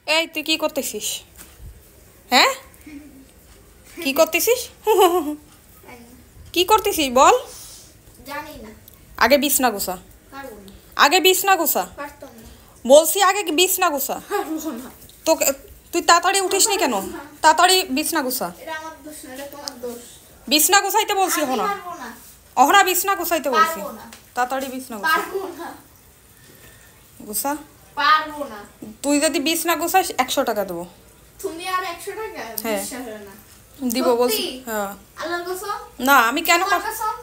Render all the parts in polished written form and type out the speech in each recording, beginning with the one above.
এই তুই কি করতেছিস? হ্যাঁ, কি করতেছিস? কি করতেছিস বল? জানি না। আগে বিছনা গোছা, পারবো না। আগে বিছনা গোছা পারতাম না। বলছি, আগে বিছনা গোছা। পারবো না। তোকে তুই তাড়াতাড়ি উঠিস নি কেন? তাড়াতাড়ি বিছনা গোছা। এটা আমার দোষ না, এটা তোমার দোষ। বিছনা গোছাইতে বলছি আমি অহনা, পারবো না। অহনা বিছনা গোছাইতে বলছি। পারবো না। তাড়াতাড়ি বিছনা গোছা, পারবো না। গোছা। পারবো না। তুই যদি বিছনা গোছাস 100 টাকা দেবো। তুমি আর 100 টাকা? হ্যাঁ। বিশ্বাস হয় না। দিব বলছি। হ্যাঁ। আল্লাহর কসম? না আমি কেন তোমার কসম?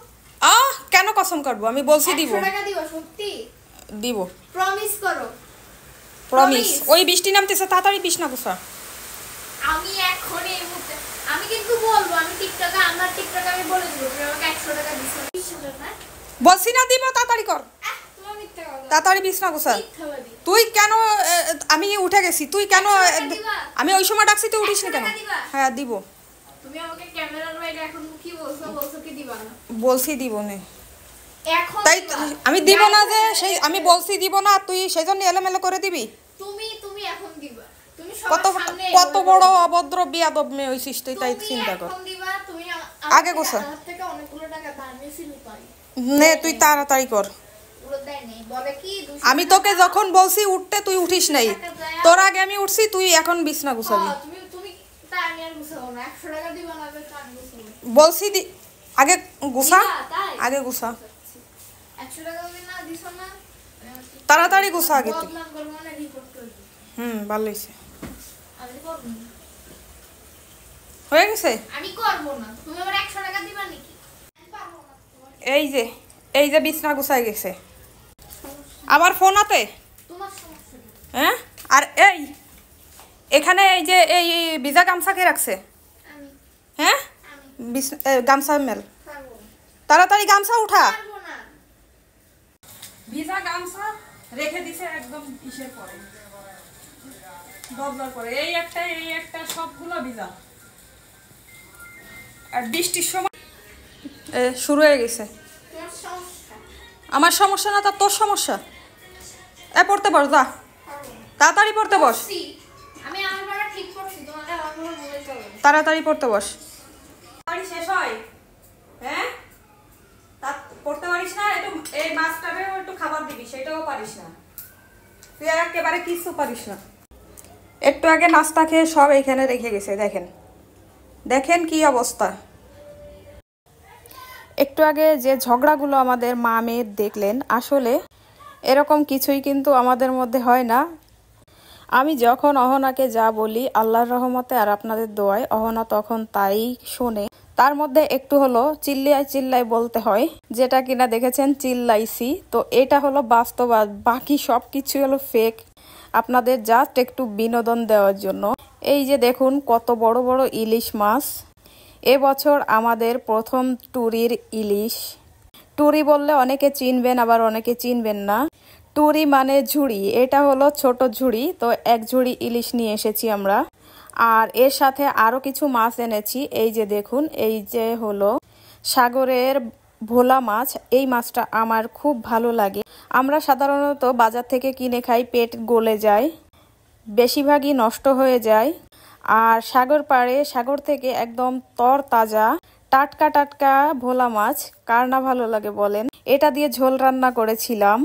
কেন কসম কাটবো? আমি বলছি দিব। 100 টাকা দিবা সত্যি? দিব। প্রমিস করো। প্রমিস। ওই বৃষ্টি নামতেছে, তাড়াতাড়ি বিছনা গোছা। আমি এখন এই মুহূর্তে আমি কিন্তু বলবো, আমি টিকটকে আমার টিকটকে আমি বলে দেব তুমি আমাকে 100 টাকা দিছো। বিশ্বাস হয় না? বলছি না দিব, তাড়াতাড়ি কর। তোমার মিথ্যা কথা। তাড়াতাড়ি বিছনা গোছা। মিথ্যাবাদী। তুই কেন? আমি উঠে গেছি, তুই কেন? 100 টাকা দিবা? আমি ওই সময় ডাকছি, তুই উঠিস না 100 কেন? টাকা দিবা? হ্যাঁ দিব। তুমি আমাকে ক্যামেরার বাইরে এখন কি বলছো? বলছো কি দিবা না? বলছি দিব না। এখন তাই দিবা। আমি দিব না, যে সেই আমি বলছি দিব না, তুই সেই জন্য এলোমেলো করে দিবি। তুমি এখন দিবা। তুমি কত সবার সামনে কত বড় অভদ্র বিয়াদব মেয়ে হইছিস তুই, তাই চিন্তা কর। এখন দিবা। তুমি আগে গোছা। আমার থেকে অনেকগুলো টাকা ধার নিয়েছিল পাই। নে তুই তাড়াতাড়ি কর। পুরো দেয় নেই, বলে কি 200 আমি তোকে যখন বলছি উঠতে, তুই উঠিস নাই। তোর আগে আমি উঠছি, তুই এখন বিছনা গুছাবি। তুমি তুমি তা আমি আর গুছাবো না। 100 টাকা দিবা না, তো আমি গুছাবো। বলছি আগে গুছা, দিবা, তাই? আগে গুছা। 100 টাকা তুমি না দিছো না? তাড়াতাড়ি গুছা আগে তুই। বদনাম করবো না, রিপোর্ট করবো। ভালো হয়েছে। আমি করবো না। হয়ে গেছে। আমি করবো না। তুমি আবার 100 টাকা দিবা নাকি? আমি পারবো না। এই যে বিছনা গুছাই গেছে। আবার ফোন হাতে। তোমার সমস্যা কি? হ্যাঁ, আর এখানে এই যে এই ভিজা গামছা কে রাখছে? আমি হ্যাঁ, আমি গামছা মেল। পারবো না। তাড়াতাড়ি গামছা উঠা। পারবো না। ভিজা গামছা রেখে দিছে একদম ইসের পরে, দরজার পরে। এই একটা সবগুলো ভিজা। আর বৃষ্টির সময় শুরু হয়ে গেছে। তোমার সমস্যা। আমার সমস্যা না, তা তোর সমস্যা। পড়তে বস, যা পারবো না। তাড়াতাড়ি পড়তে বস। করছি। আমি আমার বেলা ঠিক করছি, তোমাকে আমার বেলা বলে চলো। তাড়াতাড়ি পড়তে বস। বাড়ি শেষ হয়। হ্যাঁ, তা পড়তে পারিস না? একটু এই মাছটারেও একটু খাবার দিবি, সেটাও পারিস না। তুই একেবারে কিছু পারিস না। একটু আগে নাস্তা খেয়ে সব এইখানে রেখে গেছে, দেখেন দেখেন কি অবস্থা। একটু আগে যে ঝগড়াগুলো আমাদের মা মেয়ের দেখলেন, আসলে এরকম কিছুই কিন্তু আমাদের মধ্যে হয় না। আমি যখন অহনাকে যা বলি, আল্লাহর রহমতে আর আপনাদের দোয়ায় অহনা তখন তাই শোনে। তার মধ্যে একটু হলো চিল্লাই চিল্লাই বলতে হয়, যেটা কিনা দেখেছেন চিল্লাইছি। তো এটা হলো বাস্তব, বাকি সব কিছু হলো ফেক, আপনাদের জাস্ট একটু বিনোদন দেওয়ার জন্য। এই যে দেখুন কত বড় বড় ইলিশ মাছ। এবছর আমাদের প্রথম টুরির ইলিশ। টুরি বললে অনেকে চিনবেন, আবার অনেকে চিনবেন না। টুরি মানে ঝুড়ি, এটা হলো ছোট ঝুড়ি। তো এক ঝুড়ি ইলিশ নিয়ে এসেছি আমরা, আর এর সাথে আরো কিছু মাছ এনেছি। এই যে দেখুন, এই যে হলো সাগরের ভোলা মাছ। এই মাছটা আমার খুব ভালো লাগে। আমরা সাধারণত বাজার থেকে কিনে খাই, পেট গলে যায়, বেশিরভাগই নষ্ট হয়ে যায়। আর সাগর থেকে একদম তরতাজা টাটকা টাটকা ভোলা মাছ কার না ভালো লাগে বলেন। এটা দিয়ে ঝোল রান্না করেছিলাম।